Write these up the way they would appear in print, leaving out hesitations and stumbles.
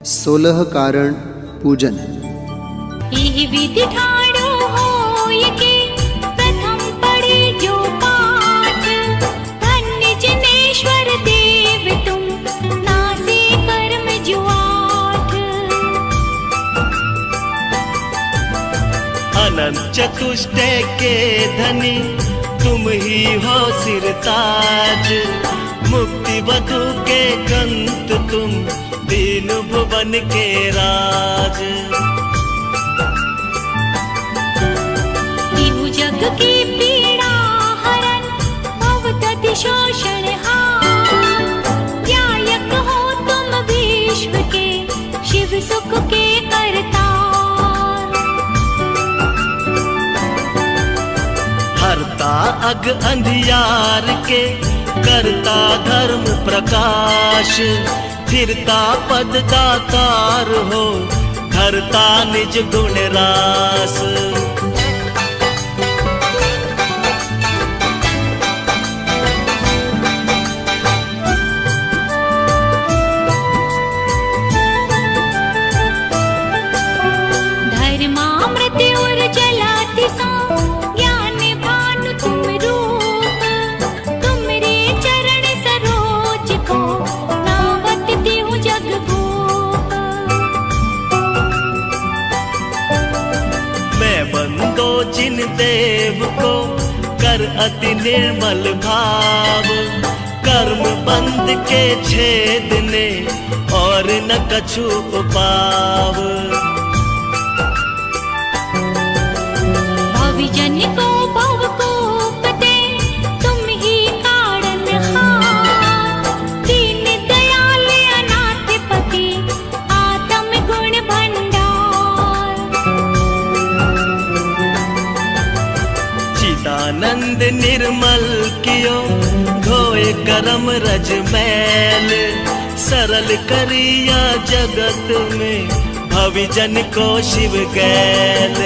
16 कारण पूजन। यह विधि ठाड़ो होय के प्रथम पढ़े जो पाठ, धन्य जनेश्वर देव तुम नासे कर्म जो आठ। अनंत चतुष्टय के धनी तुम ही हो सिरताज, मुक्ति वधु के कंत तुम दीन भुवन के राज। तिहु जग की पीड़ा हरन भवदति शोषण हार, न्यायक हो तुम विश्व के शिव सुख के करतार। हरता अग अंधियार के करता धर्म प्रकाश, फिरता पद दातार हो धरता निज गुण रास। धर्मामृत और जलाति सा ज्ञान भानु तुम रूप, तुमरे चरण सरोज को नावत देहु जग भूप। मैं बंदो जिन देव को कर अति निर्मल भाव, कर्म बंद के छेदने और न कछु उपाव। भविजन को भवकूप दे तुम ही कारण हार, दीन दयाल अनाथ पति आत्म गुण भंडार। चिदानंद निर्मल कियो धोए करम रज मैल, सरल करिया जगत में भविजन को शिव गैल।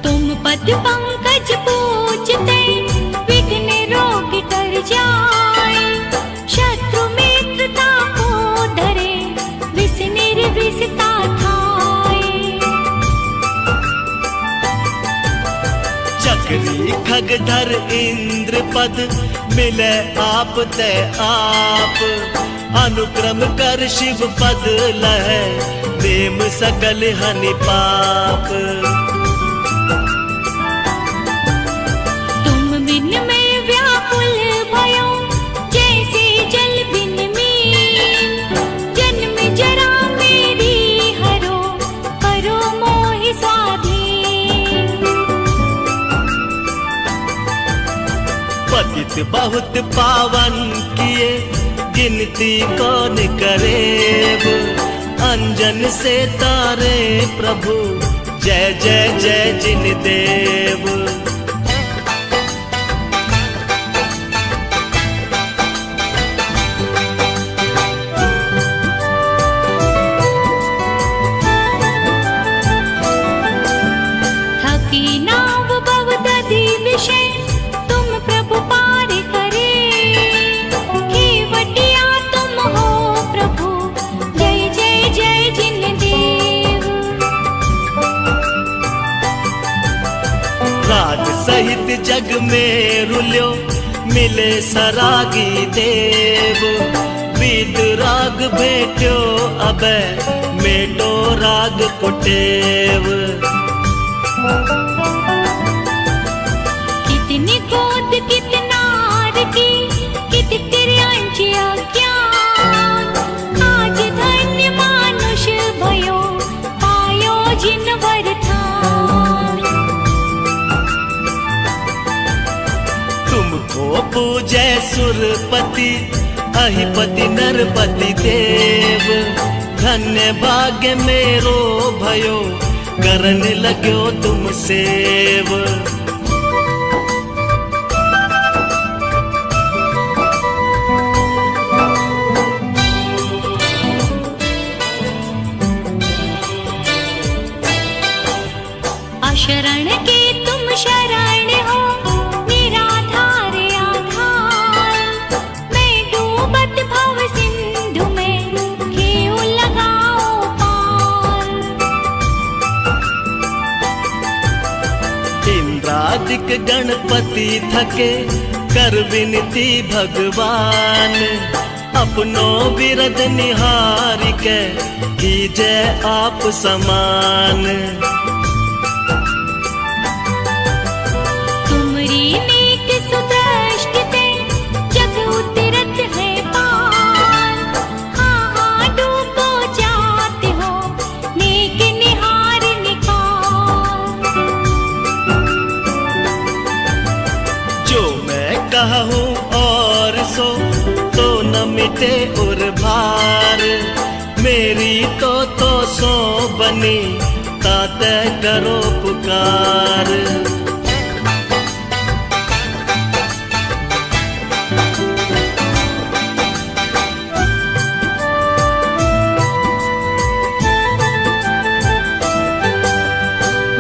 तुम पद पंकज पूजते विघ्न रोग टर जाए, शत्रु मित्रता को धरे विष निर्विषता खाए। चक्री खगधर इंद्र पद मिले आप ते आप, अनुक्रम कर शिव पद लहे देम सकल हनि पाप। तुम बिन में व्याकुल भयो जैसे जल बिन मीन, जन्म जरा मेरी हरो करो मोहि स्वाधीन। पतित बहुत पावन किए गिनती कौन करेब, अंजन से तारे प्रभु जय जय जय जिन देव। थकी नाव भवदधि विषय तुम प्रभु पार करे, केवटिया तुम हो प्रभु जय जय जय जिन देव। राग सहित जग में रुल्यो मिले सरागी देव, वीत राग भेट्यो अबे मेटो राग कुटेव। कितनी गोद कितनार की कित तिर्यांच अज्ञान, आज धन्य मानुष भयो पायो जिन वरदान। तुमको पूजै सुरपति अहिपति नरपति देव, धन्य भाग्य मेरो भयो करन लग्यो तुम सेव। शरण की तुम शरण हो, निराधार आधार। मैं डूबत भव सिंधु में, घेऊ लगाओ पार। इंद्रादिक गणपति थके कर विनती भगवान, अपनो बिरद निहार के कीजे आप समान। तुमरी नेक सुदृष्टि ते जग उतरत है पार। हाँ हाँ डूबो जाते हो, नेक निहार निकार। जो मैं कहूँ और सो तो न मिटे और भार, मेरी तो सो बनी ताते करो पुकार।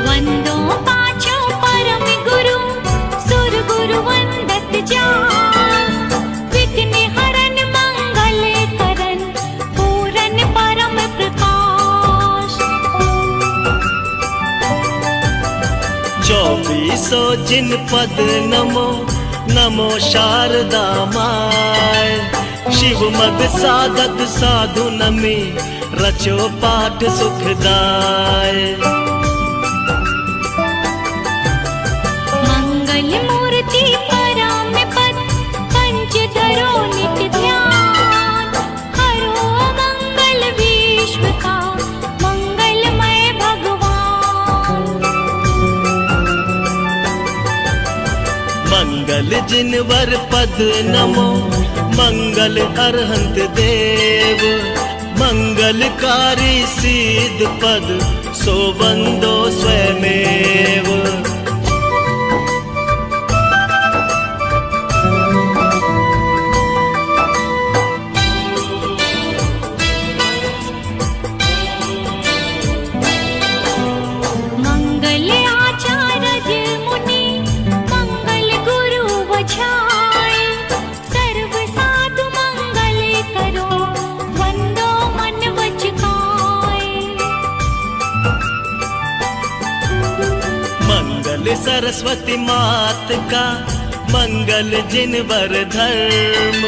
वंदो पाछो परम गुरु, सुर गुरु वंदत जास। विघ्न हरन मंगल करन, पूरन परम प्रकाश। 2400 जिन पद नमो, नमो शारदा माय। शिव मग साधक साधु नमी, रचो पाठ सुखदाय। मंगल मूर्ति परम पद, पंच धरो नित ध्यान। हरो मंगल विश्व का, मंगलमय भगवान। मंगल जिनवर पद नमो, मंगल अरहंत देव। मंगलकारी सिद्ध पद, सो बंदो स्वयमेव। मंगल आचार्य मुनि, मंगल गुरु वछाय। सर्व साधु मंगल करो, वंदो मन वच काय। मंगल सरस्वती मात का, मंगल जिनवर धर्म।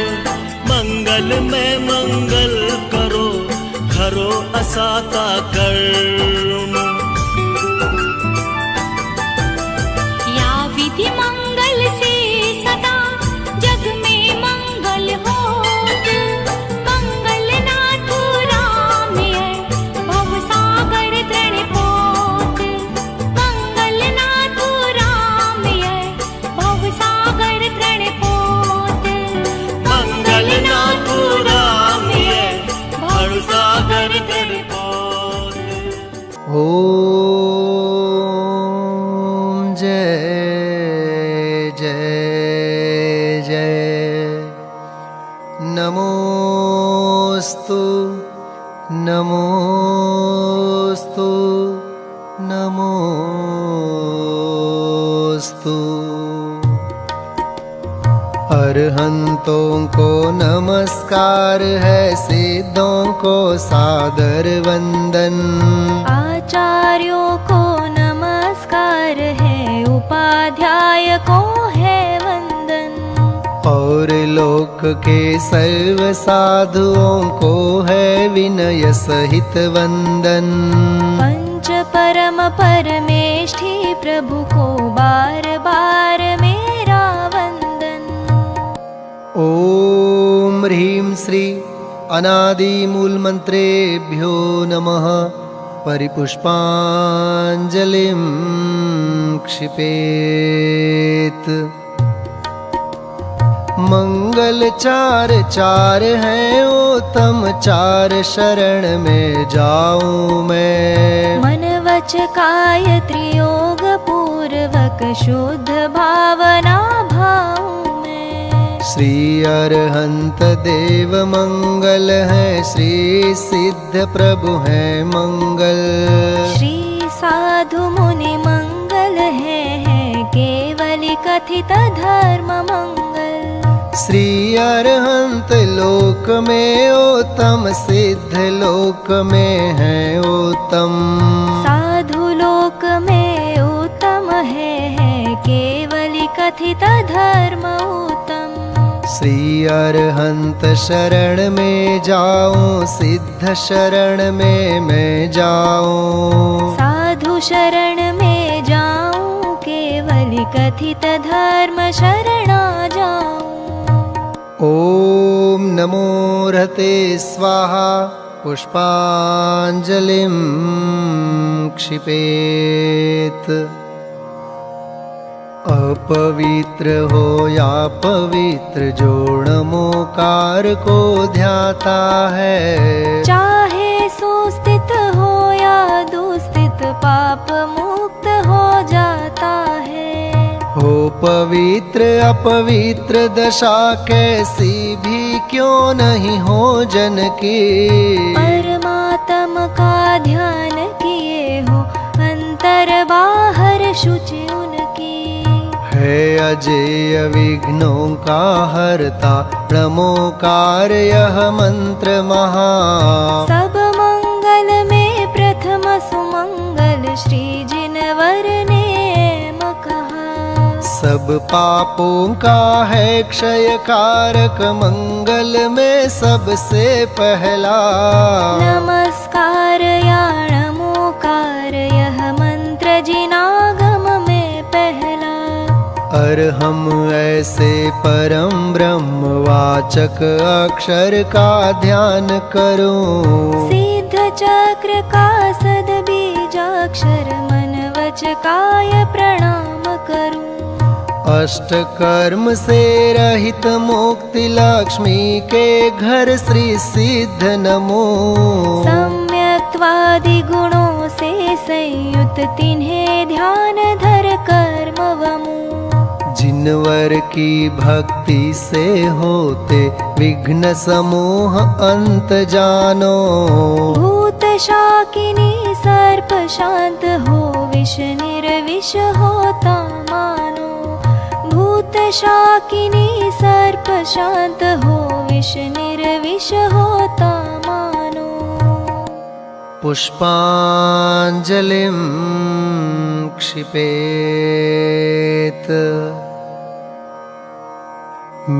मंगल में मंगल करो, खरो असाता कर्म। या विधि मंगल से सदा, जग में मंगल होत। मंगल नाथ राम है, भव सागर तृण पोत। मंगल नाथ राम है, भव सागर तृण पोत। मंगल नाथ राम है, भव सागर तृण पोत। ओम जय जय जय। नमोस्तु नमोस्तु नमोस्तु। अरहंतों को नमस्कार है, सिद्धों को सादर वंदन। आचार्यों को नमस्कार है, उपाध्याय को है वंदन। और लोक के सर्व साधुओं को है विनय सहित वंदन। पंच परम परमेष्ठी प्रभु को बार बार मेरा वंदन। ओम ह्रीं श्री अनादि मूल मंत्रेभ्यो नमः। परिपुष्पांजलिं क्षिपेत। मंगल चार चार हैं उत्तम, चार शरण में जाऊं मैं। मन वच काय त्रियोग पूर्वक, शुद्ध भावना भाऊं मैं। श्री अरहंत देव मंगल है, श्री सिद्ध प्रभु है मंगल। श्री साधु मुनि मंगल कथित धर्म मंगल। श्री अरहंत लोक में उत्तम, सिद्ध लोक में है उत्तम, साधु लोक में उत्तम है केवली कथित धर्म उत्तम। श्री अरहंत शरण में जाऊं, सिद्ध शरण में मैं जाऊं, साधु शरण में जाऊं, केवली कथित धर्म शरणा जाऊं। ओम नमो रहते स्वाहा, पुष्पांजलिं क्षिपेत। अपवित्र हो या पवित्र, जो नमोकार को ध्याता है, चाहे सुस्थित हो या दुस्थित, पाप मुक्त हो जाता है। हो पवित्र अपवित्र दशा कैसी भी क्यों नहीं हो जन की, परमात्मा का ध्यान किए हो, अंतर बाहर शुचि उनकी। है अजेय विघ्नों का हरता, नमोकार यह मंत्र महा, सब मंगल में प्रथम सुमंगल, श्री जिनवर ने कहा। सब पापों का है क्षय कारक, मंगल में सबसे पहला, नमस्कार या नमोकार यह मंत्र जिनागम में पहला। अरहम ऐसे परम ब्रह्म वाचक अक्षर का ध्यान करूं, सिद्ध चक्र का सद बीजाक्षर, मन वच काय प्रणाम करूं। अष्ट कर्म से रहित मुक्ति, लक्ष्मी के घर श्री सिद्ध नमो, सम्यक्त्वादि गुणों से संयुत, तिन्हें ध्यान धर कर्म वमु। जिनवर की भक्ति से होते विघ्न समूह अंत जानो, भूत शाकिनी सर्प शांत हो, विष निर्विष होता मानो। भूत शाकिनी सर्प शांत हो, विष निर्विष होता मानो। पुष्पांजलिं क्षिपेत।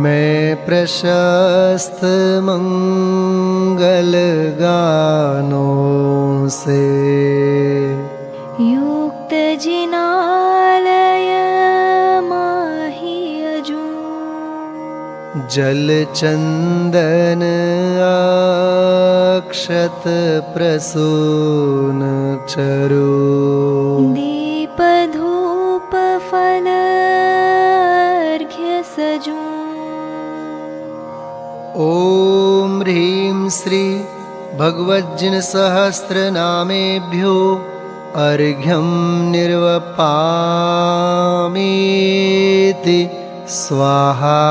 मैं प्रशस्त मंगल गानों से युक्त जिनालय माहि अजूं, जल चंदन अक्षत प्रसून चरु, दीप धूप फल अर्घ्य सजूं। ओम ह्रीं श्री भगवज्जिन सहस्र नामेभ्यो अर्घ्यं निर्वपामीति स्वाहा।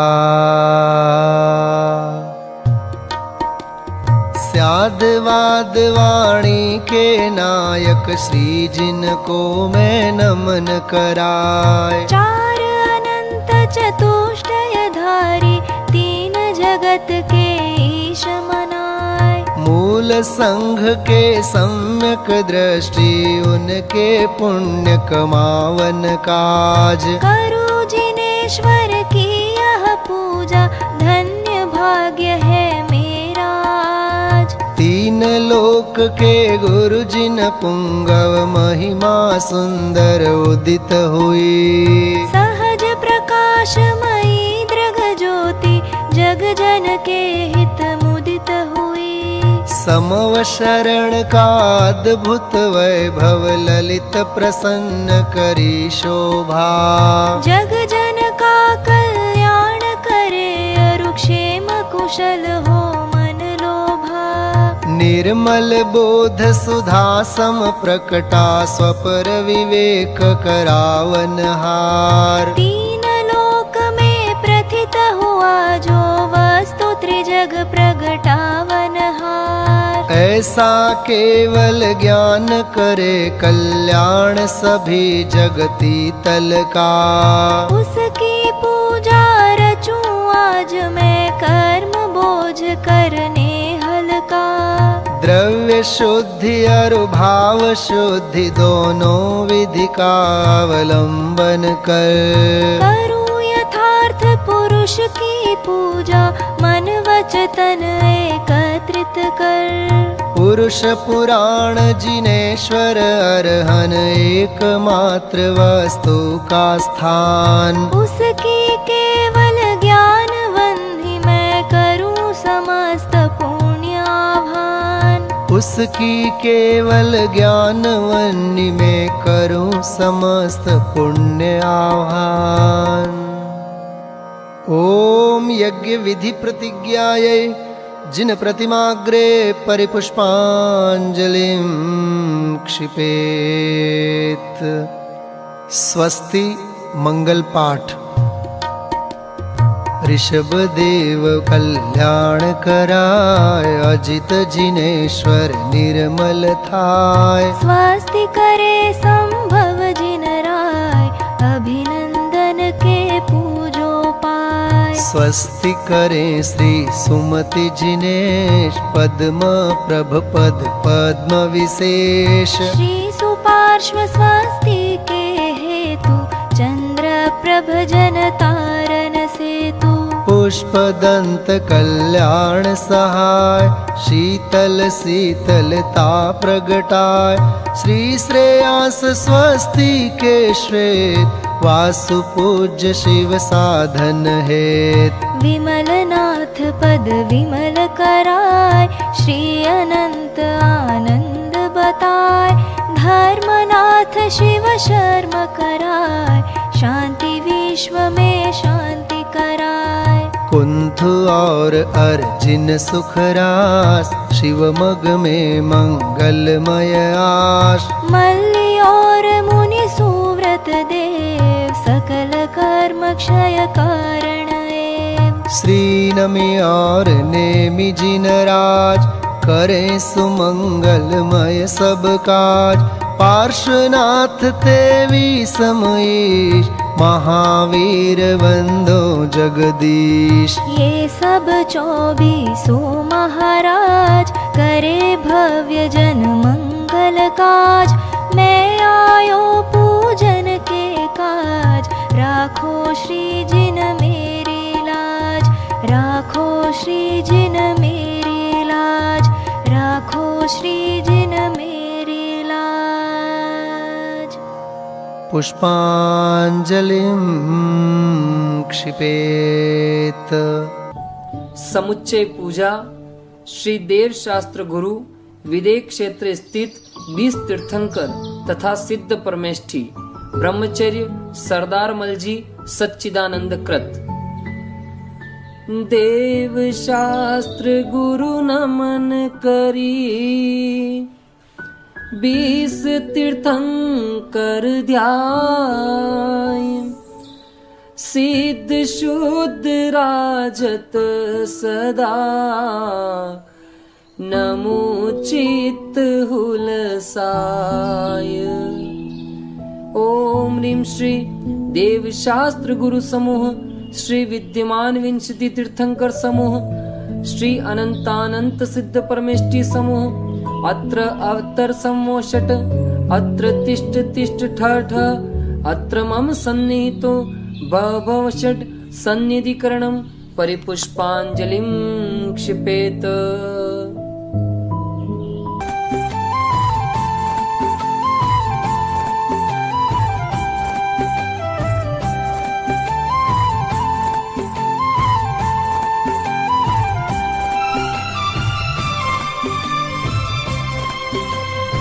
स्याद्वाद वाणी के नायक, श्री जिनको मैं नमन कराय, चार अनंत चतुष्टय धारी, तीन जगत के ईश मनाय। मूल संघ के सम्यक दृष्टि, उनके पुण्य कमावन काज, करू जिनेश्वर की यह पूजा, धन्य भाग्य है मेरा आज। तीन लोक के गुरु जिन पुंगव, महिमा सुंदर उदित हुई, सहज प्रकाशमयी दृग ज्योति, जग जन के हित मुदित हुई। समव शरण का अद्भुत वैभव, ललित प्रसन्न करी शोभा, जग जन का कल्याण करे, अरुक्षेम कुशल हो मन लोभा। निर्मल बोध सुधा सम प्रकटा, स्वपर विवेक करावन हार। तीन लोक में प्रथित हुआ, जो वस्तु त्रिजग प्रगटावन हार। ऐसा केवल ज्ञान करे कल्याण सभी जगती तल का। उसकी पूजा रचूं आज मैं कर्म बोझ करने हल्का। द्रव्य शुद्धि और भाव शुद्धि दोनों विधि का अवलंबन कर। करूं यथार्थ पुरुष की पूजा मन वचन एकत्रित कर। पुरुष पुराण जिनेश्वर अरहन एकमात्र वस्तु का स्थान। उसकी केवल ज्ञान वंदि मैं करूं समस्त पुण्याभान। उसकी केवल ज्ञान वन्नी में करूं समस्त पुण्य आह्वान। ओम यज्ञ विधि प्रतिज्ञायै जिन प्रतिमाग्रे परिपुष्पांजलिं क्षिपेत। स्वस्ति मंगल पाठ। ऋषभ देव कल्याण कराय अजित जिनेश्वर निर्मल थाय। स्वस्ति करे संभव जिन राय अभिनंदन के पूजो पाय। स्वस्ति करे श्री सुमति जिनेश पद्म प्रभ पद पद्म विशेष। श्री सुपार्श्व स्वस्ति के हेतु चंद्र प्रभ जन तारन सेतु। पुष्प दंत कल्याण सहाय शीतल शीतलता प्रगटाय। श्री श्रेयांस स्वस्ति के श्वेत वासु पूज्य शिव साधन हेत। विमल नाथ पद विमल कराय श्री अनंत आनंद बताय। धर्मनाथ शिव शर्म कराय शांति विश्व में शांति कराय। कुंथ और अर्जिन सुख रास शिव मग में मंगलमय आश। मल्ली और मुनि सुव्रत देव सकल कर्म क्षय कारण एव। श्री नमि और नेमि जिन राज करे सुमंगलमय सब काज। पार्श्वनाथ तेवी समईश महावीर वंदो जगदीश। ये सब 24 महाराज करे भव्य जन मंगल काज। मैं आयो पूजन के काज राखो श्री जिन मेरी लाज। राखो श्री जिन मेरी लाज। राखो श्री जिन मेरी लाज। पुष्पांजलिं क्षिपेत। समुच्चय पूजा श्री देव शास्त्र गुरु विदेह क्षेत्र स्थित 20 तीर्थंकर तथा सिद्ध परमेष्ठी ब्रह्मचर्य सरदार मलजी सच्चिदानंद कृत। देव शास्त्र गुरु नमन करी 20 तीर्थंकर ध्याय। सिद्ध शुद्ध राजत सदा नमुचित हुलसाय। ओम ह्रीं श्री देव शास्त्र गुरु समूह श्री विद्यमान विंशति तीर्थंकर समूह श्री अनंतानंत सिद्ध परमेष्ठी समूह अत्र अवतर समोषट अत्र तिष्ठ तिष्ठ ठ अत्र मम सन्निहितो भव षट् सन्निधिकरणं परिपुष्पांजलिं क्षिपेत।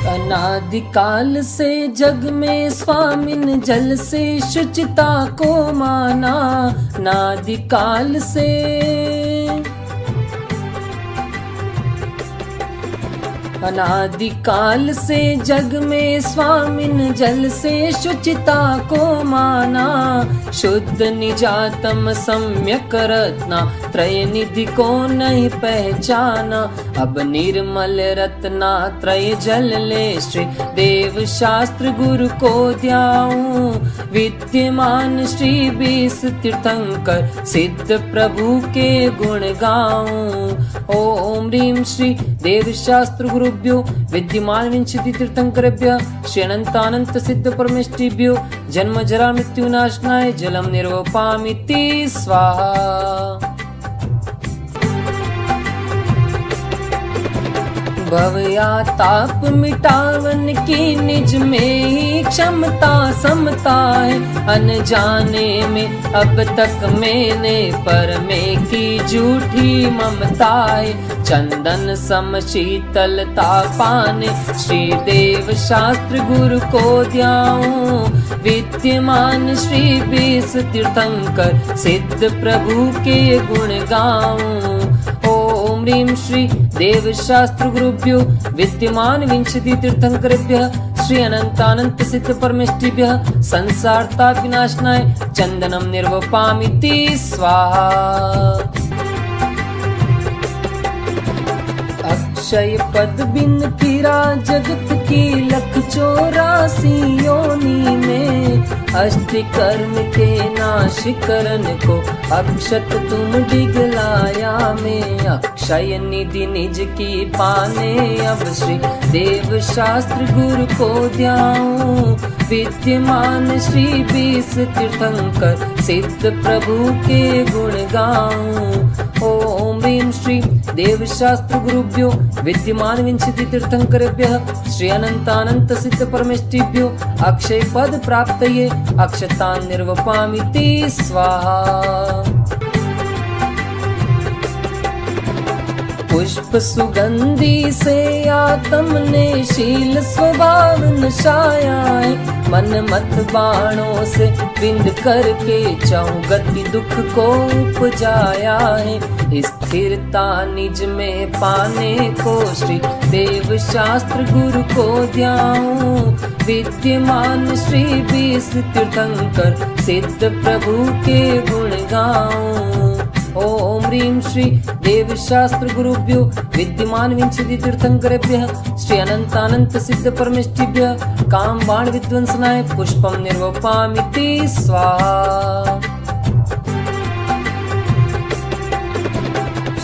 अनादिकाल से जग में स्वामिन जल से शुचिता को माना। नादिकाल से अनादिकाल से जग में स्वामिन जल से शुचिता को माना। शुद्ध निजातम सम्यक रत्ना त्रय निधि को नहीं पहचाना। अब निर्मल रत्ना त्रय जल ले श्री देव शास्त्र गुरु को ध्याऊं। विद्यमान श्री 20 तीर्थंकर सिद्ध प्रभु के गुण गाऊं। ओम ह्रीं श्री देव शास्त्र गुरुभ्यो विद्यमान विंशति तीर्थंकरेभ्यः श्री अनंतानंत सिद्ध परमेष्टिभ्यो जन्म जरा मृत्यु नाशनाय जलम निर्वपामिति स्वाहा। भव या ताप मिटावन की निज में ही क्षमता समता है। अनजाने में अब तक मैंने पर में की झूठी ममता है। चंदन सम शीतलता पाने श्री देव शास्त्र गुरु को ध्याऊं। विद्यमान श्री 20 तीर्थंकर सिद्ध प्रभु के गुण गाऊं। ओम ह्रीं श्री देव शास्त्र गुरुभ्यो विद्यमान विंशति तीर्थंकरेभ्यः श्री अनंतानंत सिद्ध परमेष्टिभ्यः संसार ताप विनाशनाय चंदनम निर्वपामिति स्वाहा। अक्षय पद बिन फिरा जगत की 184 योनि में। अष्ट कर्म के नाश करन को अक्षत तुम डिगलाया में। अक्षय निधि निज की पाने अब श्री देव शास्त्र गुरु को ध्याऊं। विद्यमान श्री 20 तीर्थंकर सिद्ध प्रभु के गुण गाऊं। ओम ह्रीं श्री देव शास्त्र गुरुभ्यो विद्यमान विंशति तीर्थंकरेभ्यः श्री अनंतानंत सिद्ध परमेष्टिभ्यो अक्षय पद प्राप्तये अक्षतान् निर्वपामिति स्वाहा। पुष्प सुगंधि से आत्म ने शील स्वभाव नशाया है। मन मत बाणों से बिंद करके चाहूं गति दुख को उपजाया है। स्थिरता निज में पाने को श्री देव शास्त्र गुरु को ध्याऊं। विद्यमान श्री 20 तीर्थंकर सिद्ध प्रभु के गुण गाऊं। ओम ह्रीं श्री देव शास्त्र गुरुभ्यो विद्यमान विंशति तीर्थंकरेभ्यः श्री अनंतानंत सिद्ध परमेष्टिभ्यः काम बाण विध्वंसनाय पुष्पम निर्वपामिति स्वाहा।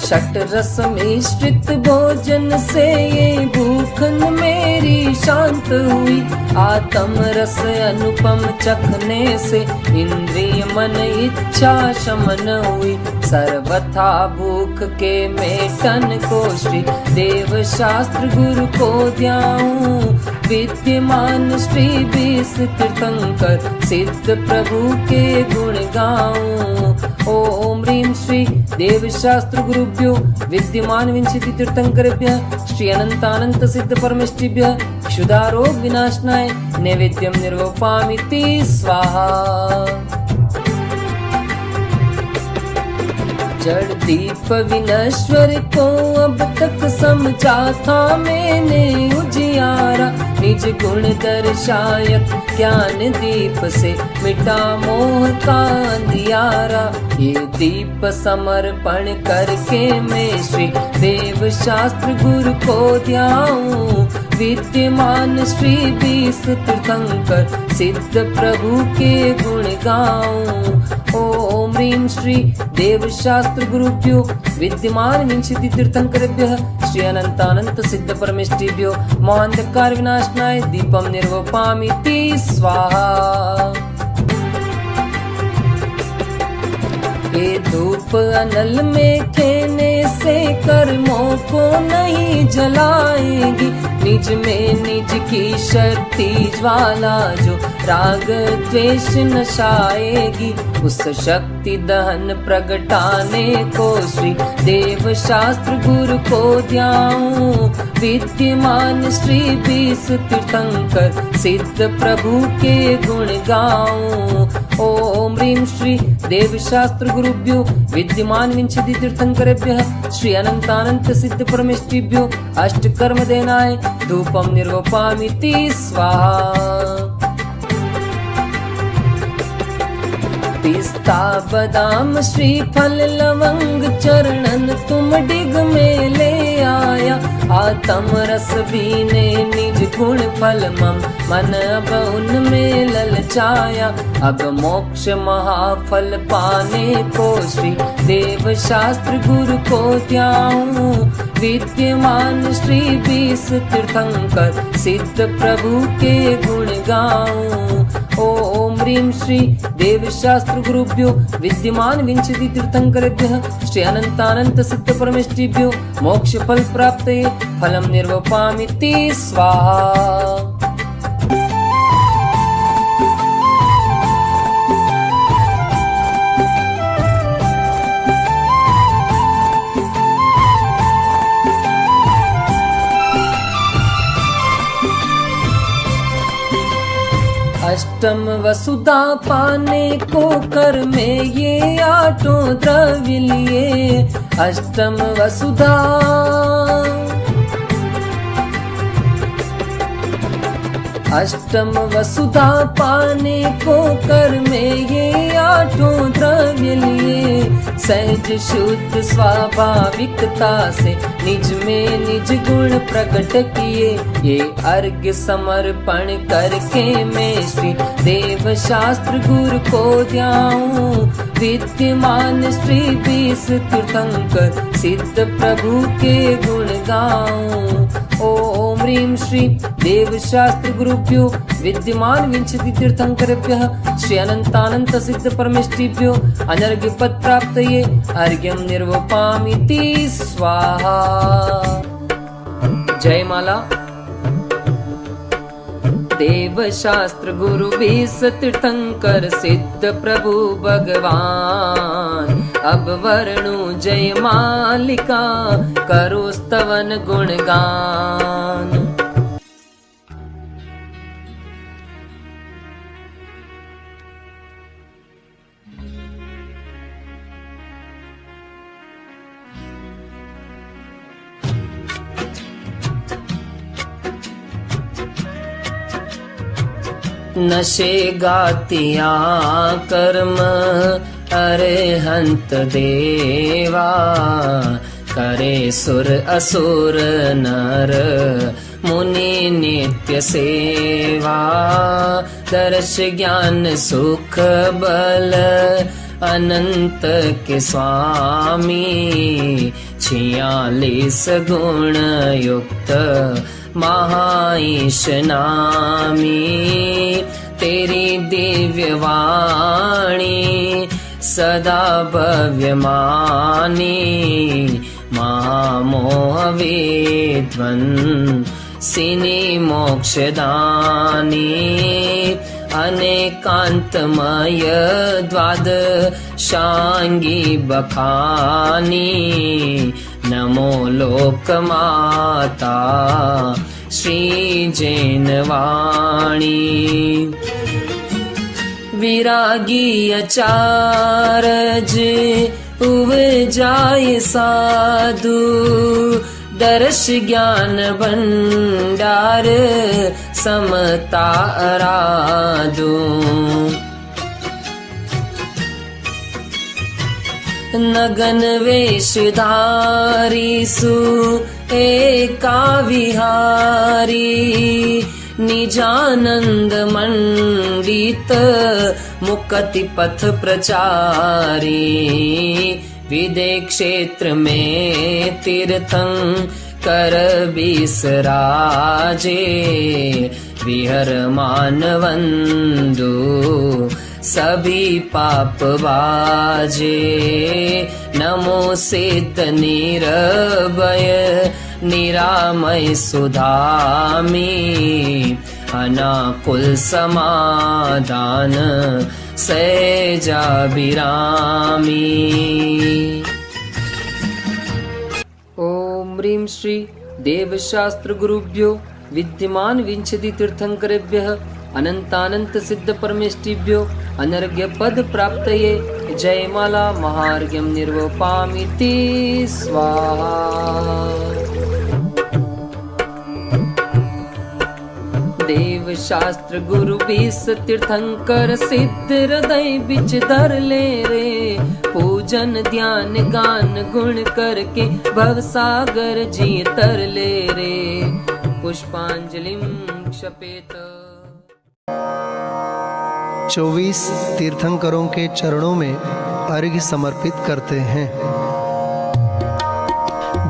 षट रस मिश्रित भोजन से ये भूखन मेरी शांत हुई। आत्म रस अनुपम चखने से इंद्रिय मन इच्छा शमन हुई। सर्वथा भूख के मेटन को श्री देव शास्त्र गुरु को ध्याऊं। विद्यमान श्री 20 तीर्थंकर सिद्ध प्रभु के गुण गाऊं। ओम ह्रीं श्री देव शास्त्र गुरुभ्यो विद्यमान विंशति तीर्थंकरेभ्यः श्री अनंतानंत सिद्ध परमेष्टिभ्यः क्षुधा रोग विनाशनाय नैवेद्यम निर्वपामिति स्वाहा। जड़ दीप विनश्वर को अब तक समझा था मैंने उजियारा। निज गुण दर्शायक ज्ञान दीप से मिटा मोह का अंधियारा। ये दीप समर्पण करके मैं श्री देव शास्त्र गुरु को ध्याऊं। विद्यमान श्री 20 तीर्थंकर सिद्ध प्रभु के गुण गाऊं। ओम ह्रीं श्री देव शास्त्र गुरुभ्यो विद्यमान विंशति तीर्थंकरेभ्यः श्री अनंतानंत सिद्ध परमेष्टिभ्यो मोहांधकार विनाशनाय दीपम निर्वपामिति स्वाहा। ये धूप अनल में खेने से कर्मों को नहीं जलाएगी। निज में निज की शक्ति ज्वाला जो राग द्वेष नशाएगी, उस शक्ति दहन प्रगटाने को श्री देव शास्त्र गुरु को ध्याऊं। विद्यमान श्री 20 तीर्थंकर सिद्ध प्रभु के गुण गाऊं। ओम ह्रीं श्री देव शास्त्र गुरुभ्यो विद्यमान विंशति तीर्थंकरेभ्यः श्री अनंतानंत सिद्ध परमेष्टिभ्यो अष्टकर्म देनाय धूपम निर्वपामिति स्वाहा। पिस्ता बादाम श्रीफल लवंग चरणन तुम डिग में ले आया। आत्म रस बीने निज गुण फल मम मन अब उनमें ललचाया। अब मोक्ष महाफल पाने को श्री देव शास्त्र गुरु को ध्याऊं। विद्यमान श्री 20 तीर्थंकर सिद्ध प्रभु के गुण गाऊं। ओम ह्रीं श्री देव शास्त्र गुरुभ्यो विद्यमान विंशति तीर्थंकरेभ्यः श्री अनंतानंत सिद्ध परमेष्टिभ्यो मोक्ष फल प्राप्तये फलम निर्वपामिति स्वाहा। अष्टम वसुधा पाने को कर में ये आठों द्रव्य लिए। अष्टम वसुधा अष्टम वसुधा पाने को कर में ये आठों द्रव्य लिए। सहज शुद्ध स्वाभाविकता से निज में निज गुण प्रकट किए। ये अर्घ्य समर्पण करके मैं श्री देव शास्त्र गुरु को ध्याऊं। विद्यमान श्री 20 तीर्थंकर सिद्ध प्रभु के गुण गाऊं। ओम ह्रीं श्री देव शास्त्र गुरुभ्यो विद्यमान विंशति तीर्थंकरेभ्यः श्री अनंतानंत सिद्ध परमेष्टिभ्यो अनर्घ्य पद प्राप्तये अर्घ्यम निर्वपामिति स्वाहा। जय माला। देव शास्त्र गुरु 20 तीर्थंकर सिद्ध प्रभु भगवान। अब वर्णु जय मालिका करो स्तवन गुणगान। नशे गातिया कर्म अरहंत देवा। करे सुर असुर नर मुनि नित्य सेवा। दर्श ज्ञान सुख बल अनंत के स्वामी। 46 गुण युक्त महाईश नामी। तेरी दिव्य वाणी सदा भव्यमानी। महामोह विध्वंसिनी मोक्षदानी। अनेकांतमय द्वादशांगी बखानी। नमो लोकमाता श्री जैनवाणी। विरागी अचारज उपजाय साधु। दर्श ज्ञान भंडार समता अराधु। नगन वेशधारी सु एका विहारी। निजानंद मंडित मुक्ति पथ प्रचारी। विदे क्षेत्र में तीर्थंकर बिसराजे। विहर मानवंदु सभी पाप बाजे। नमो सिद्ध निरभय निरामय सुधामी अनाकुल समाधान सहजाभिरामी। ओम ह्रीं श्री देवशास्त्र गुरुभ्यो विद्यमान विंशति तीर्थंकरेभ्यः अनंतानंत सिद्ध परमेष्टिभ्यो अनर्घ्य पद प्राप्तये जयमाला महार्घ्यं निर्वपामिति स्वाहा। देव शास्त्र गुरु बीस तीर्थंकर सिद्ध हृदय बिच धर ले रे, पूजन ध्यान गान गुण करके भव सागर जी तर ले रे, पुष्पांजलिं क्षपेत। 24 तीर्थंकरों के चरणों में अर्घ्य समर्पित करते हैं।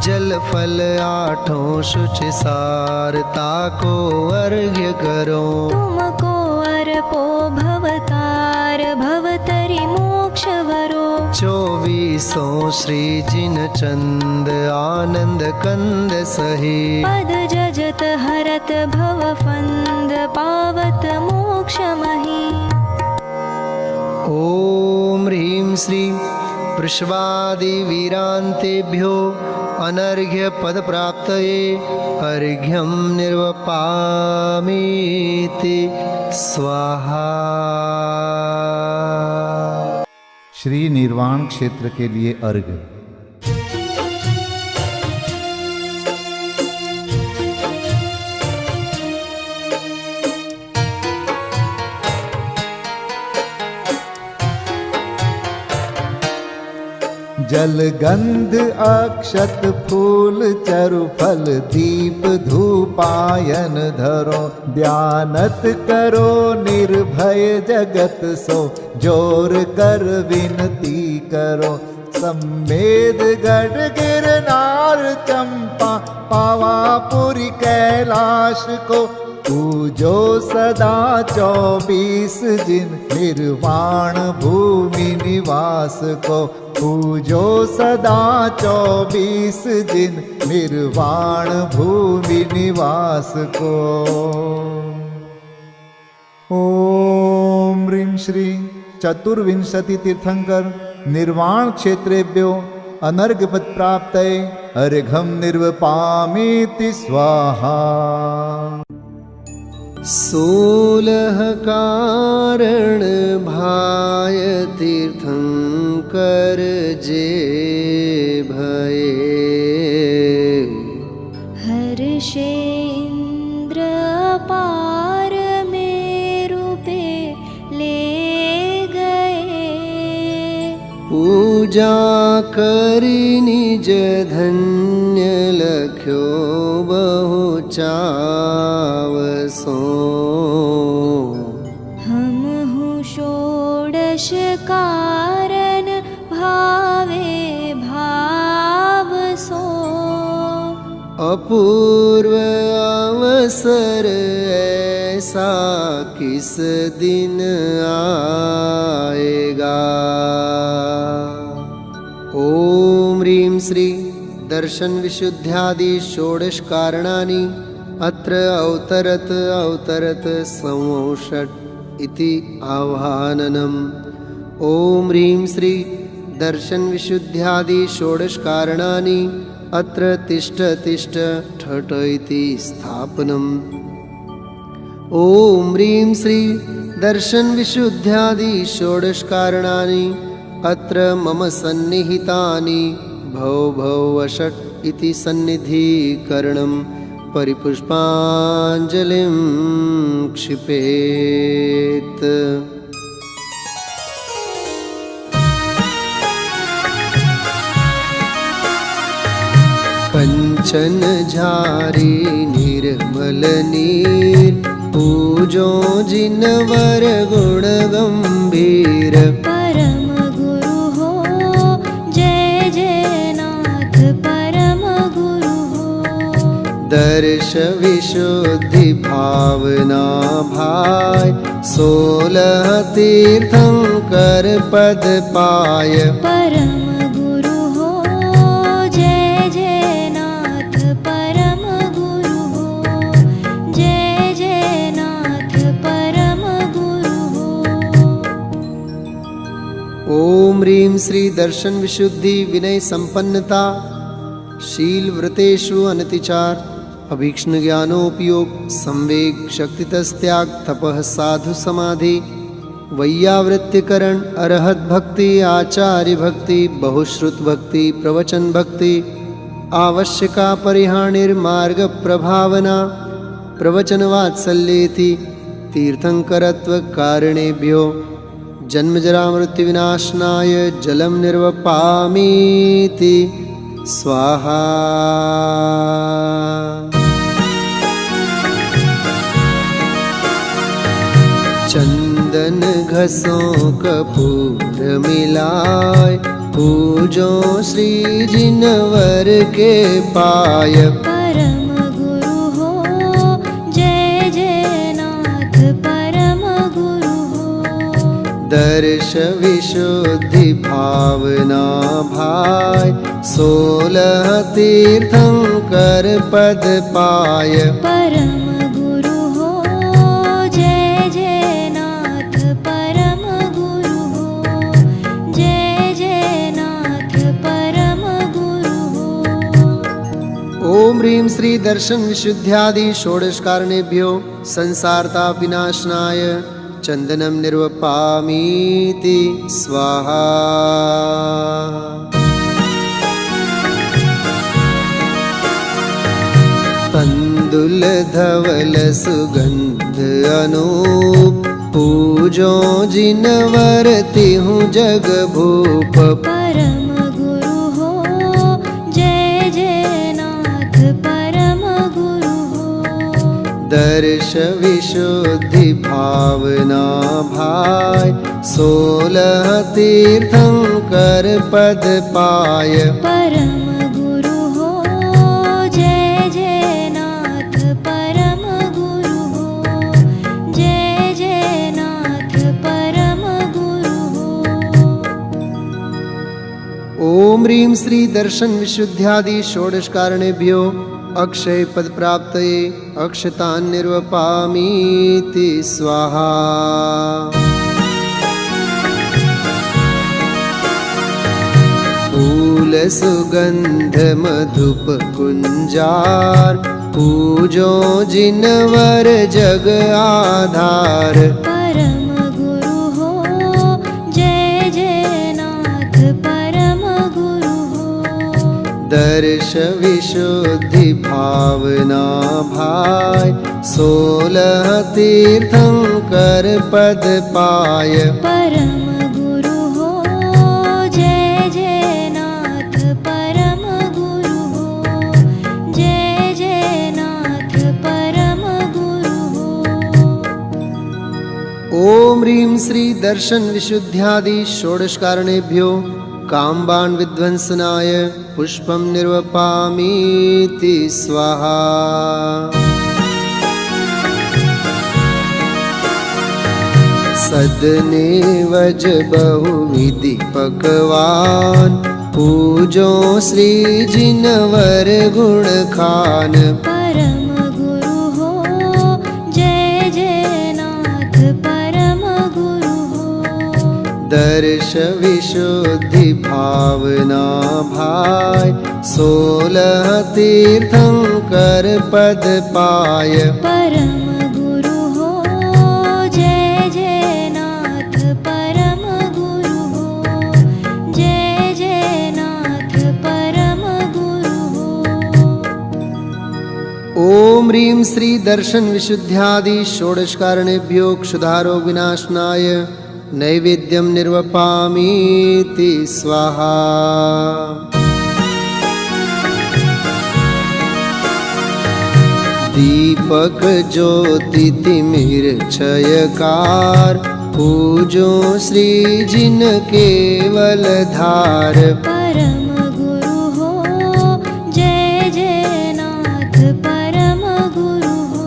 जल फल आठों शुचि सारता को अर्घ्य करो, तुमको अर्पो भवतार भवतरि मोक्ष वरो। 24 श्री जिन चंद आनंद कंद सही, पद जजत हरत भव फंद पावत मोक्ष मही। ओम ह्रीं श्री वृषभादि वीरांतेभ्यो अनर्घ्य पद प्राप्तये अर्घ्यं निर्वपामीति स्वाहा। श्री निर्वाण क्षेत्र के लिए अर्घ्य। जल गंध अक्षत फूल चरु फल दीप धूपायन धरो, ध्यानत करो निर्भय जगत सो जोर कर विनती करो। सम्मेद गढ़ गिरनार चंपा पावापुरी कैलाश को, पूजो सदा 24 जिन निर्वाण भूमि निवास को, पूजो सदा 24 जिन निर्वाण भूमि निवास को। ओम ह्रीं श्री चतुर्विंशति तीर्थंकर निर्वाण क्षेत्रेभ्यो अनर्घ्यपद प्राप्तये अर्घ्यं निर्वपामीति स्वाहा। 16 कारण भाय तीर्थंकर जे भये, हर्षेन्द्र पार मेरु पे ले गए। पूजा करी निज धन्य लख्यो बहु चावसो, हम हूँ षोडश कारण भावे भाव सो। अपूर्व अवसर ऐसा किस दिन आएगा। ओम ह्रीं श्री दर्शन विशुद्ध्यादि षोडश कारणानि अत्र अवतरत संवषट् इति आह्वाननम्। ओम ह्रीं श्री दर्शन विशुद्ध्यादि षोडश कारणानि अत्र तिष्ठ ठठ इति स्थापनम्। ओम ह्रीं श्री दर्शन विशुद्ध्यादि षोडश कारणानि अत्र मम सन्निहितानि भव इति सन्निधिकरणं परिपुष्पाञ्जलिं क्षिपेत्। कंचन झारी निर्मल नीर, पूजो जिनवर गुण गंभीर। परम गुरु हो जय जय नाथ परम गुरु हो। दर्श विशुद्धि भावना भाय, 16 तीर्थंकर पद पाय। परम गुरु हो जय जय नाथ परम ह्रीं श्री दर्शन विशुद्धि विनय संपन्नता शील व्रतेषु अनतिचार अभीक्ष्ण ज्ञानोपयोग संवेग शक्तितस्त्याग तपः साधु समाधि वैयावृत्तिकरण अरहत भक्ति आचार्य भक्ति बहुश्रुत भक्ति प्रवचन भक्ति आवश्यका परिहानिर्मार्ग प्रभावना प्रवचन वात्सल्येति तीर्थंकरत्व कारणेभ्यो जन्म जरा मृत्यु विनाशनाय जलम निर्वपामीति स्वाहा। चंदन घसो कपूर मिलाय पूजो श्री जिनवर के पाय। परम गुरु हो जय जय नाथ परम गुरु हो। दर्श विशुद्धि भावना भाय 16 तीर्थंकर पद पाय। परम गुरु हो जय जय नाथ परम गुरु हो। जय जय नाथ परम गुरु हो। ओम ह्रीं श्री दर्शन विशुद्ध्यादि षोडश कारणेभ्यो संसारताप विनाशनाय चंदनम निर्वपामीति स्वाहा। तंदुल धवल सुगंध अनूप पूजो जिनवर तिहु जग भूप। परम गुरु हो जय जय नाथ परम गुरु हो। दर्श विशुद्धि भावना भाय 16 तीर्थंकर पद पाय। परम गुरु हो जय जय नाथ परम गुरु हो। जय जय नाथ परम गुरु हो। ओम ह्रीं श्री दर्शन विशुद्ध्यादि षोडश कारणेभ्यो अक्षय पद प्राप्तये अक्षतान् निर्वपामीति स्वाहा। फूल सुगंध मधुप कुंजार पूजो जिनवर जग आधार। परम गुरु हो जय जय नाथ परम गुरु हो। दर्श विशुद्धि भावना भाय 16 तीर्थंकर पद पाय। परम गुरु हो जय जय नाथ परम गुरु हो। जय जय नाथ परम गुरु हो। ओम ह्रीं श्री दर्शन विशुद्ध्यादि षोडश कारणेभ्यो कामबाण विध्वंसनाय पुष्पम निर्वपामीति स्वाहा। सदने वज बहुविधि पकवान पूजो श्री जिनवर गुण खान। परम गुरु हो जय जय नाथ परम गुरु हो। दर्श विशुद्धि भावना भाय 16 तीर्थंकर पद पाय। परम गुरु हो जय जय नाथ परम गुरु हो। जय जय नाथ परम गुरु हो। ओम ह्रीं श्री दर्शन विशुद्ध्यादि षोडश कारणेभ्यो क्षुधारोग विनाशनाय नैवेद्यम निर्वपामीति स्वाहा। दीपक ज्योति तिमिर क्षयकार पूजो श्री जिन केवल धार। परम गुरु हो जय जय नाथ परम गुरु हो।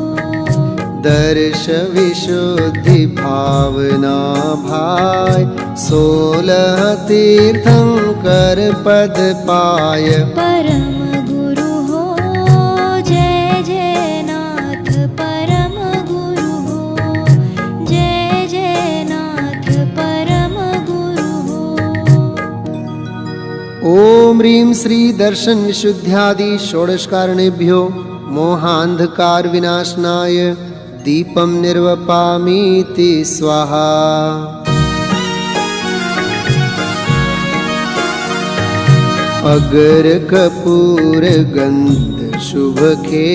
दर्श विशुद्धि भावना भाय 16 तीर्थंकर पद पाय। परम गुरु हो जय जय नाथ परम गुरु हो। जय जय नाथ परम गुरु हो। ह्रीं श्री दर्शन विशुद्ध्यादि षोडशकारणेभ्यो मोहांधकार विनाशनाय दीपं निर्वपामीति स्वाहा। अगर कपूर गंध शुभ के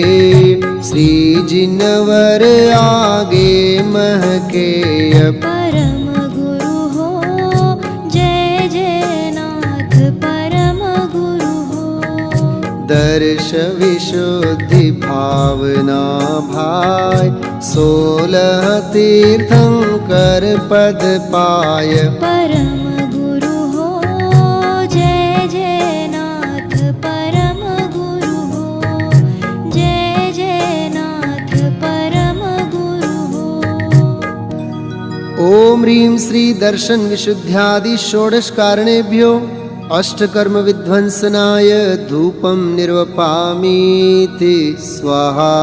श्री जिनवर आगे महके। परम गुरु हो जय जय नाथ परम गुरु हो। दर्श विशुद्धि भावना भाय 16 तीर्थंकर पद पाय। परम गुरु हो जय जय नाथ परम गुरु हो। जय जय नाथ परम गुरु हो। ओम ह्रीं श्री दर्शन विशुद्ध्यादि षोडशकारणेभ्यो अष्टकर्म विध्वंसनाय धूपं निर्वपामीति स्वाहा।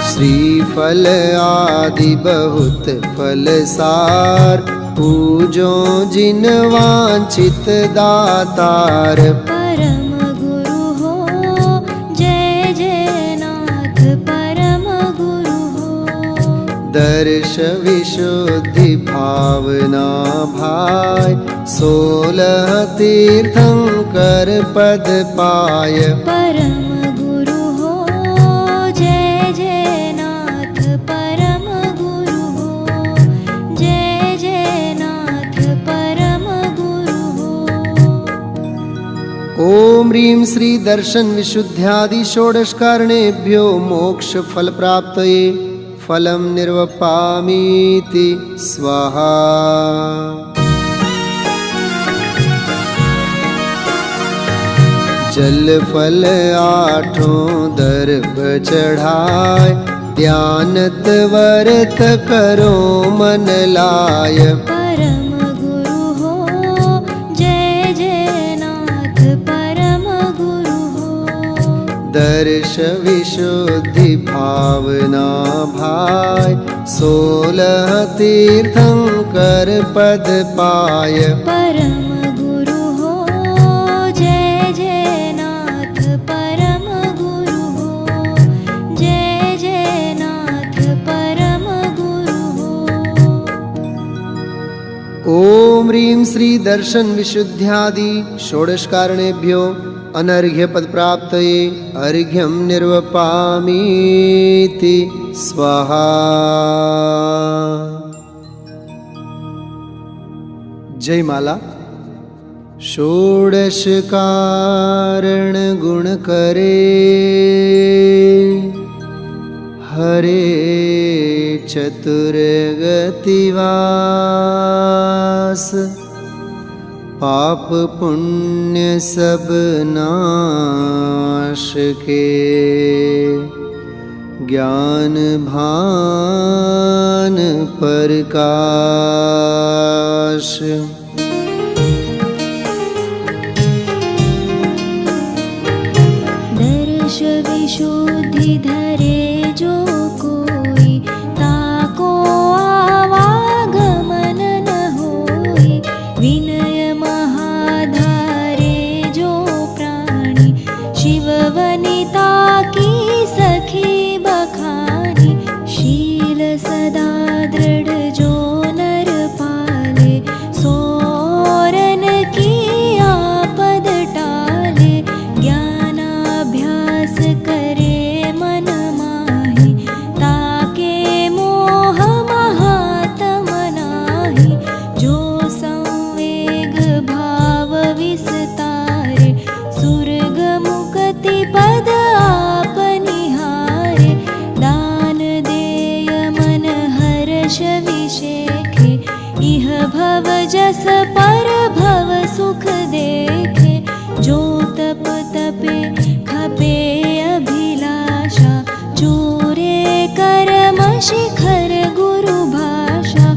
श्रीफल आदि बहुत फल सार पूजो जिन वांछित दातार। परम गुरु हो जय जय नाथ परम गुरु हो। दर्श विशुद्धि भावना भाय 16 तीर्थंकर पद पाय। परम गुरु हो जय जय नाथ परम गुरु हो। जय जय नाथ परम गुरु हो। ओम ह्रीं श्री दर्शन विशुद्ध्यादि षोडशकारणेभ्यो मोक्ष फल प्राप्तये फलं निर्वपामीति स्वाहा। जल फल 8 दर्भ चढ़ाय ध्यानत व्रत करो मन लाय। परम गुरु हो जय जय नाथ परम गुरु हो। दर्श विशुद्धि भावना भाय 16 तीर्थंकर पद पाय। परम गुरु हो जय जय नाथ परम गुरु हो। जय जय नाथ परम गुरु हो। ओम ह्रीं श्री दर्शन विशुद्ध्यादि षोडशकारणेभ्यो अनर्घ्य पद प्राप्तये अर्घ्यं निर्वपामीति स्वाहा। जय माला। षोडश कारण गुण करे हरे चतुर्गति वास। पाप पुण्य सब नाश के ज्ञान भान प्रकाश। दर्श विशुद्धि धरे जो कोई ताको आवागमन न होई। विनय महाधारे जो प्राणी शिव वनिता की सखी बखानी। शील सदा दृढ़ जो नर पाले सोरन की आपद टाले। ज्ञानाभ्यास करे मन माही ताके मोह महात्म नाही। जो संवेग भाव विस्तारे सुरग मुक्ति पद आप निहारे। दान देय मन हर्ष विशेखे इह भव जस पर भव सुख देखे। जो तप तपे खपे अभिलाषा चूरे कर्म शिखर गुरु भाषा।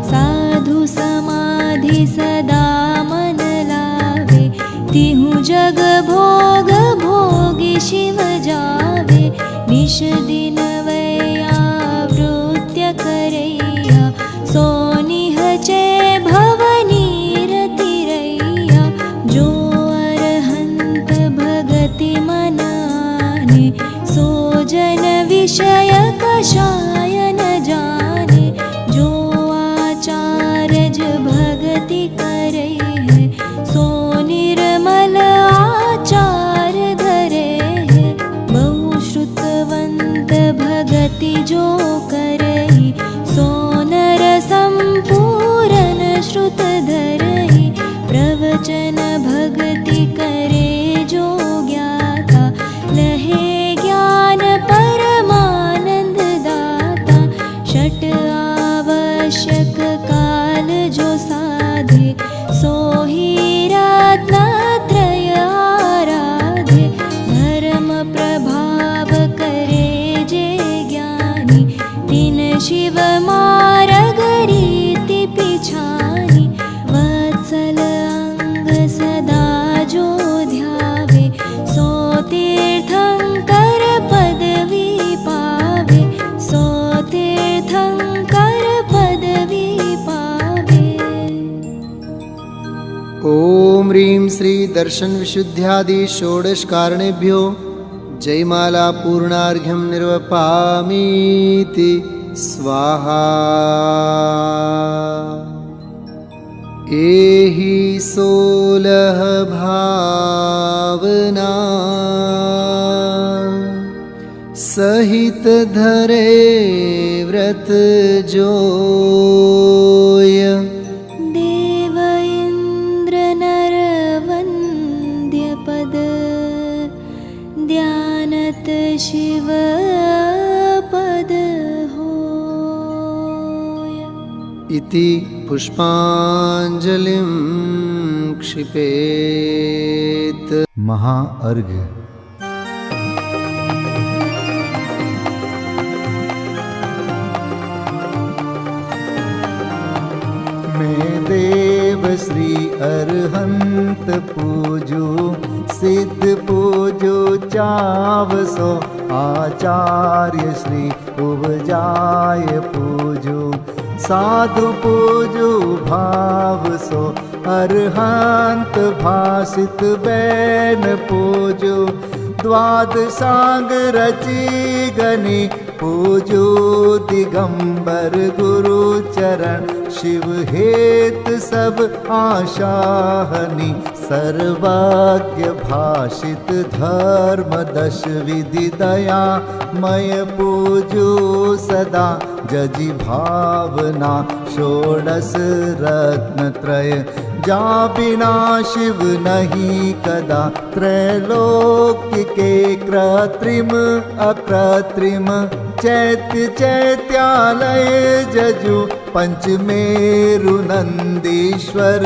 साधु समाधि सदा मन लावे तिहु जग भोग भोगी शिव जावे। निश दिन वैया वृत्य करैया सोनिह चे विषय कषाय न जाने, जो आचार्य भगति करे है, सो निर्मल आचार धरे है। बहु श्रुतवंत भगति जो करे, सो नर संपूर्ण श्रुत धरे। प्रवचन भगति करे जो ज्ञाता, लहे ज्ञान परमानंद दाता। षट आवश्यक काल जो साधे, सो ही रत्नत्रय आराधे। धर्म प्रभाव करे जे ज्ञानी, तीन शिव मार्ग रीति पिछानी। वत्सल अंग सदा जो ध्यावे, सो तीर्थंकर पदवी पावे, सो तीर्थंकर पदवी पावे। ओम ह्रीं श्री दर्शन विशुद्ध्यादि षोडश कारणेभ्यो जयमाला पूर्णार्घ्यं निर्वपामीति स्वाहा। एहि 16 भावना सहित धरे व्रत जोय। देव इंद्र नर वंद्य पद, ध्यानत शिव पद होय। इति पुष्पांजलिं क्षिपेत। महाअर्घ्य। मैं देव श्री अरहंत पूजो, सिद्ध पूजो चावसो। आचार्य श्री उपजाय पूजो, साधु पूजो भाव सो। अरहंत भाषित बैन पूजो, द्वादशांग रची गनी पूजो। दिगंबर गुरु चरण, शिव हेत सब आशाहनी। सर्वज्ञ भाषित धर्म दश विधि दया मय पूजो सदा। जजि भावना षोडश रत्न त्रय, जा बिना शिव नहीं कदा। त्रैलोक्य के कृत्रिम अकृत्रिम, चैत्य चैत्यालय जजु। पंचमेरु नंदीश्वर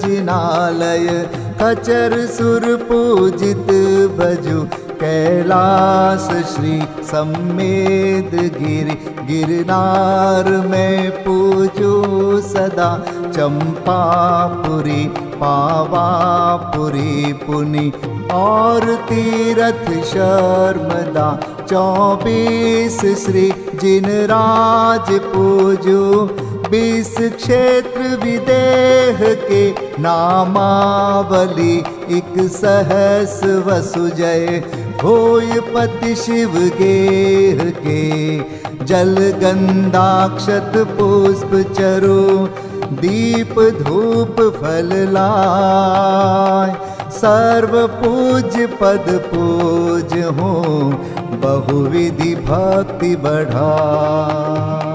जिनालय, खचर सुर पूजित भजु। कैलास श्री सम्मेद गिरि, गिरनार में पूजो सदा। चंपापुरी पावापुरी पुनि, और तीरथ शर्मदा। 24 श्री जिनराज पूजो, 20 क्षेत्र विदेह के नामावली। 1 सहस वसुजय होय पति शिव गेह के। जल गंधाक्षत पुष्प चरो, दीप धूप फल लाय। सर्व पूज्य पद पूज हो, बहुविधि भक्ति बढ़ाय।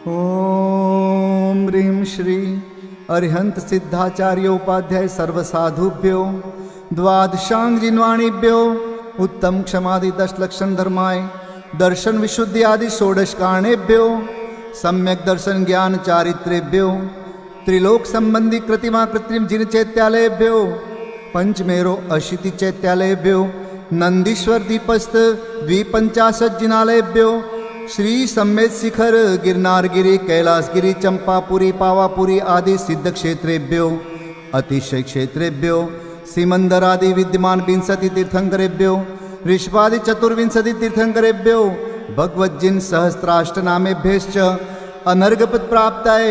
ओम ह्रीं श्री अरिहंत सिद्धाचार्योपाध्याय सर्वसाधुभ्यो, द्वादशांग जिन्वाणीभ्यो, उत्तम क्षमादि 10 लक्षण धर्माय, दर्शन विशुद्धि आदि षोडश कारणेभ्यो, सम्यक दर्शन ज्ञान चारित्रेभ्यो, त्रिलोक संबंधी कृतिमा कृत्रिम जिन चैत्यालयभ्यो, पंचमेरो अशीति चैत्यालयभ्यो, नंदीश्वर दीपस्थ 250 जिनालयभ्यो, श्री सम्मेद शिखर गिरनारगिरी कैलासगिरी चंपापुरी पावापुरी आदि सिद्ध क्षेत्रेभ्यो, अतिशय क्षेत्रेभ्यो, सीमंदर आदि विद्यमान 20 तीर्थंकरेभ्यो, ऋषभादि 24 तीर्थंकरेभ्यो, भगवज्जिन सहस्राष्टनामेभ्यश्च अनर्घपद प्राप्ताय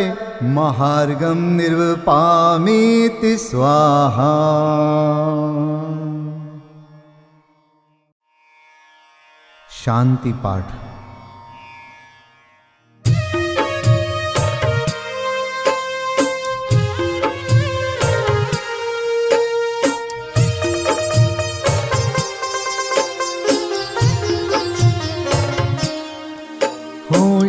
महार्घं निर्वपामीति स्वाहा। शांति पाठ।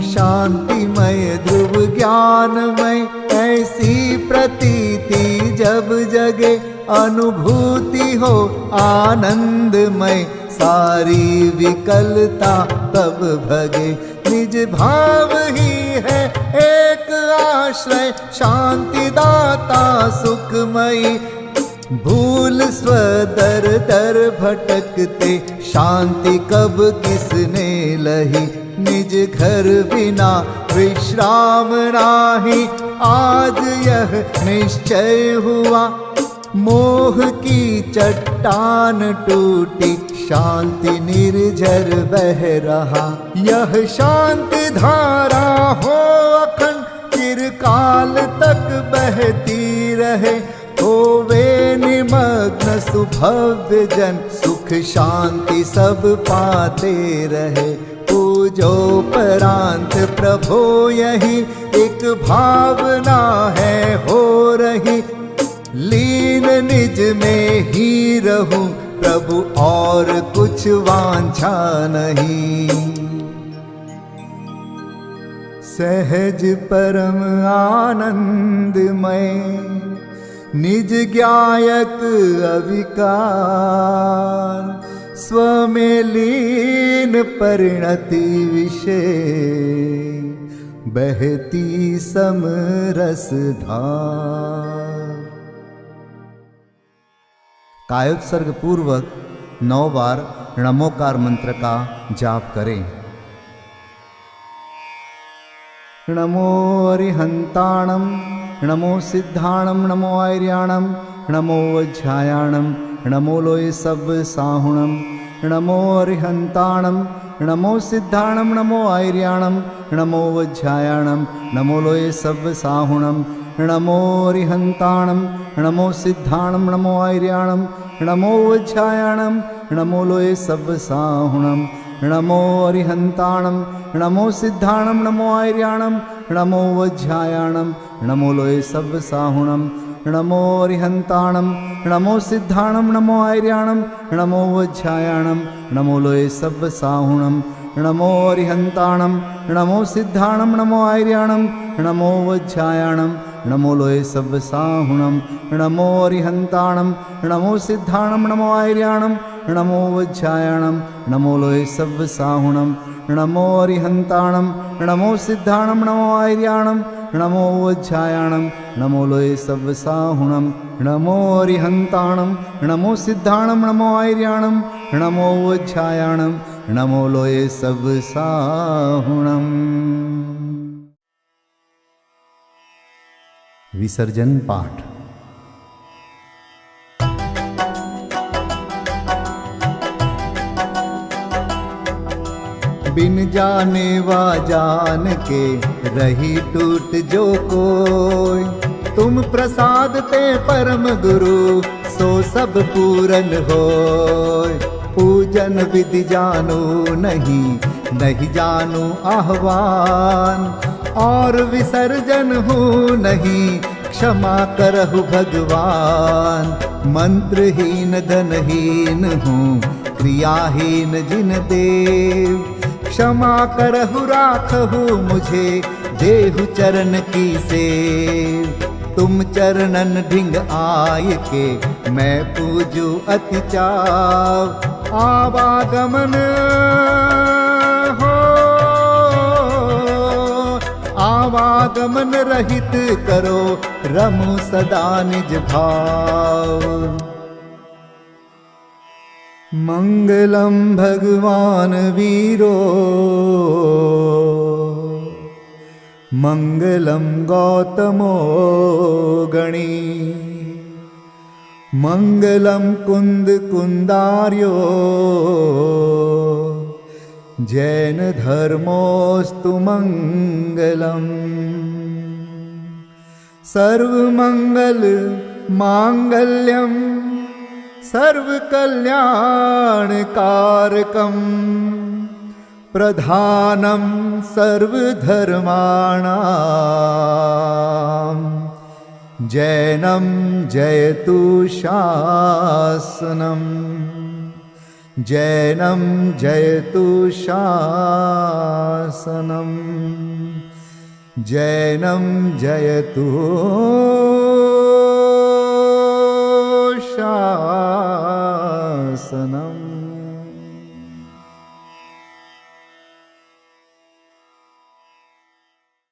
शांतिमय ध्रुव ज्ञानमय ऐसी प्रतीति जब जगे, अनुभूति हो आनंदमय सारी विकलता तब भगे। निज भाव ही है एक आश्रय शांति दाता सुखमयी, भूल स्वदर दर भटकते शांति कब किसने लही। निज घर बिना विश्राम नाही, आज यह निश्चय हुआ मोह की चट्टान टूटी, शांति निर्झर बह रहा। यह शांति धारा हो अखंड चिरकाल तक बहती रहे, होवे निमग्न सुभव्य जन सुख शांति सब पाते रहे। पूजो परांत प्रभो यही एक भावना है हो रही, लीन निज में ही रहूं प्रभु और कुछ वांछा नहीं। सहज परम आनंदमय निज ज्ञायक अविकार, स्वमें लीन परिणति विषय बहती समरस धार। कायोत्सर्ग पूर्वक 9 बार नमोकार मंत्र का जाप करें। नमो अरिहंताणं, नमो सिद्धाणं, नमो आर्याणं, नमो वज्रायाणं, नमो लोय सब साहुणं। नमो अरिहंताणं, नमो सिद्धाणं, नमो आर्याणं, नमो वज्रायाणं, नमो लोय सब साहुणं। नमो अरिहंताणं, नमो सिद्धाणं, नमो आर्याणं, नमो वज्रायाणं, नमो लोय सब साहुणं। नमो अरिहंताणं, नमो सिद्धाणं, नमो आर्याणं, नमो वज्रायाणं, नमो लोय सब साहुणं। नमो अरिहंताणं, नमो सिद्धाणं, नमो आर्याणं, नमो वज्रायाणं, नमो लोय सब साहुणं। नमो अरिहंताणं, नमो सिद्धाणं, नमो आर्याणं, नमो वज्रायाणं, नमो लोय सब साहुणं। नमो अरिहंताणं, नमो सिद्धाणं, नमो आर्याणं, नमो वज्रायाणं, नमो लोय सब साहुणं। नमो अरिहंताणं, नमो सिद्धाणं, नमो आर्याणं, नमो वज्रायाणं, नमो लोय सब साहुणं। नमो अरिहंताणं, नमो सिद्धाणं, नमो आर्याणं, नमो वज्रायाणं, नमो लोय सब साहुणं। विसर्जन पाठ। बिन जाने वा जान के रही टूट जो कोई, तुम प्रसाद ते परम गुरु सो सब पूरन होय। पूजन विधि जानो नहीं, नहीं जानो आह्वान, और विसर्जन हूँ नहीं क्षमा करहु भगवान। मंत्रहीन धनहीन हूँ क्रियाहीन जिन देव, क्षमा करहु राखहु मुझे देहु चरण की सेव। तुम चरणन ढिंग आय के मैं पूजू अति चाव, आवागमन हो आवागमन रहित करो रमु सदा निज भाव। मंगलम भगवान वीरो, मंगलम गौतमो गणी, मंगलम कुंद कुंदार्यो, जैन धर्मोस्तु मंगलम। सर्वमंगल मांगल्यम सर्वकल्याणकारकम, प्रधानं सर्वधर्माणां जैनं जयतु शासनम् जैनं जयतु शासनम् जैनं जयतु शासनम्